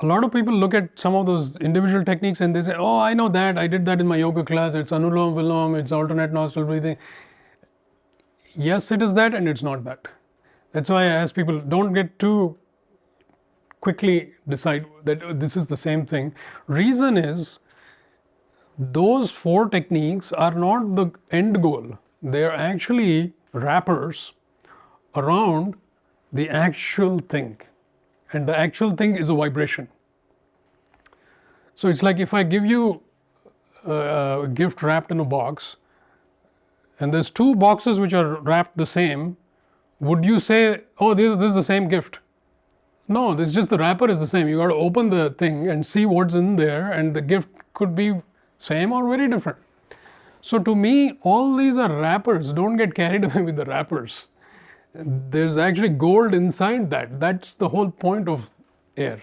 a lot of people look at some of those individual techniques and they say, oh, I know that, I did that in my yoga class, it's Anulom Vilom, it's alternate nostril breathing. Yes, it is that and it's not that. That's why I ask people, don't get too quickly decide that this is the same thing. Reason is, those 4 techniques are not the end goal. They are actually wrappers around the actual thing. And the actual thing is a vibration. So it's like if I give you a gift wrapped in a box, and there's 2 boxes which are wrapped the same, would you say, oh, this is the same gift? No, this is just the wrapper is the same. You got to open the thing and see what's in there, and the gift could be same or very different. So to me, all these are wrappers. Don't get carried away with the wrappers. There's actually gold inside that. That's the whole point of air.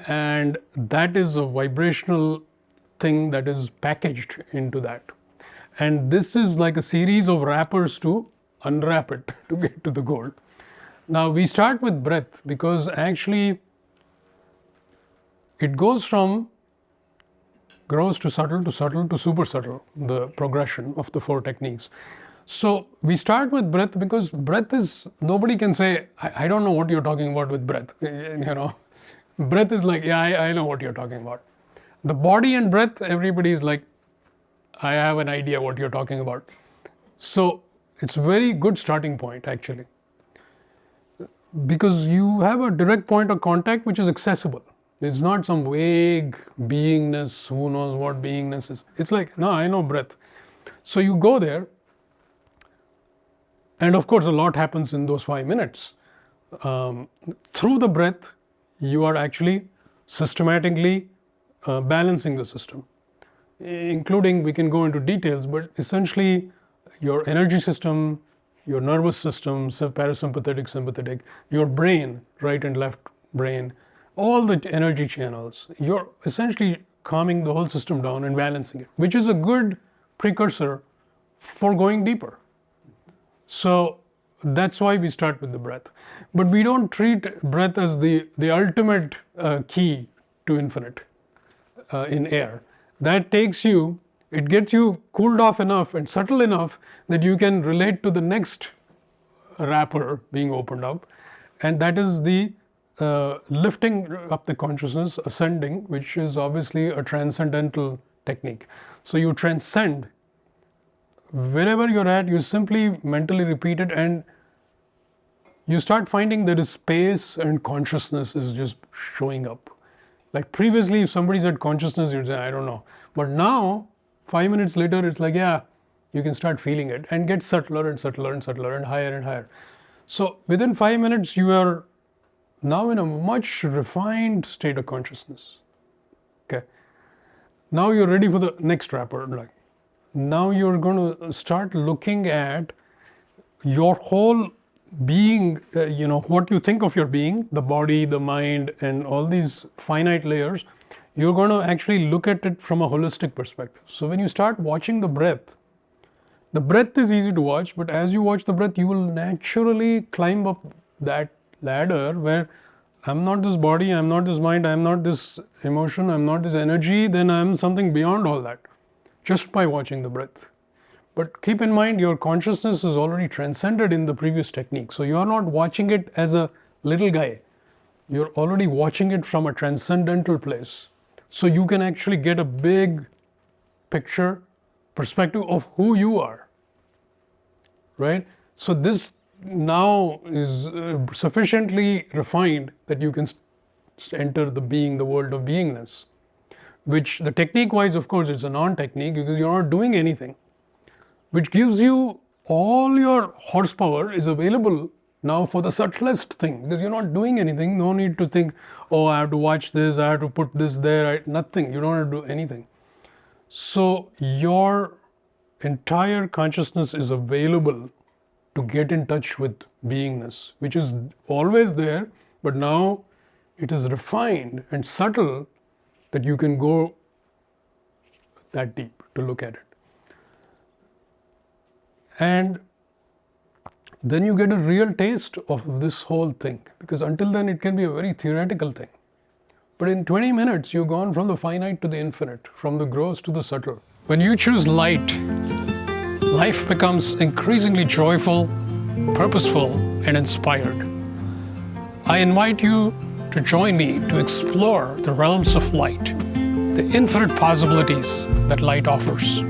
And that is a vibrational thing that is packaged into that. And this is like a series of wrappers to unwrap it to get to the gold. Now we start with breath because actually it goes from gross to subtle to subtle to super subtle, the progression of the 4 techniques. So we start with breath because breath is, nobody can say, I don't know what you're talking about with breath. Breath is like, yeah, I know what you're talking about. The body and breath, everybody is like, I have an idea what you're talking about. So it's a very good starting point actually, because you have a direct point of contact which is accessible. It's not some vague beingness, who knows what beingness is. It's like, no, I know breath. So you go there, and of course a lot happens in those 5 minutes. Through the breath, you are actually systematically balancing the system, including, we can go into details, but essentially your energy system, your nervous system, parasympathetic, sympathetic, your brain, right and left brain, all the energy channels, you're essentially calming the whole system down and balancing it, which is a good precursor for going deeper. So that's why we start with the breath. But we don't treat breath as the ultimate key to infinite in air. That takes you, it gets you cooled off enough and subtle enough that you can relate to the next wrapper being opened up, and that is the lifting up the consciousness, ascending, which is obviously a transcendental technique. So you transcend. Wherever you're at, you simply mentally repeat it, and you start finding there is space and consciousness is just showing up. Like previously, if somebody said consciousness, you'd say, I don't know. But now, 5 minutes later, it's like, yeah, you can start feeling it and get subtler and subtler and subtler and higher and higher. So within 5 minutes, you are now in a much refined state of consciousness. Okay. Now you're ready for the next wrapper. Like, now you're going to start looking at your whole being, what you think of your being, the body, the mind, and all these finite layers. You're going to actually look at it from a holistic perspective. So when you start watching the breath is easy to watch, but as you watch the breath, you will naturally climb up that ladder where I'm not this body, I'm not this mind, I'm not this emotion, I'm not this energy, then I'm something beyond all that, just by watching the breath. But keep in mind, your consciousness is already transcended in the previous technique. So you are not watching it as a little guy. You're already watching it from a transcendental place. So you can actually get a big picture, perspective of who you are, right? So this now is sufficiently refined that you can enter the being, the world of beingness, which the technique wise, of course, it's a non-technique because you're not doing anything, which gives you all your horsepower is available now for the subtlest thing, because you're not doing anything. No need to think, oh, I have to watch this, I have to put this there, nothing. You don't have to do anything. So your entire consciousness is available to get in touch with beingness, which is always there, but now it is refined and subtle that you can go that deep to look at it. And then you get a real taste of this whole thing, because until then it can be a very theoretical thing. But in 20 minutes, you've gone from the finite to the infinite, from the gross to the subtle. When you choose light, life becomes increasingly joyful, purposeful, and inspired. I invite you to join me to explore the realms of light, the infinite possibilities that light offers.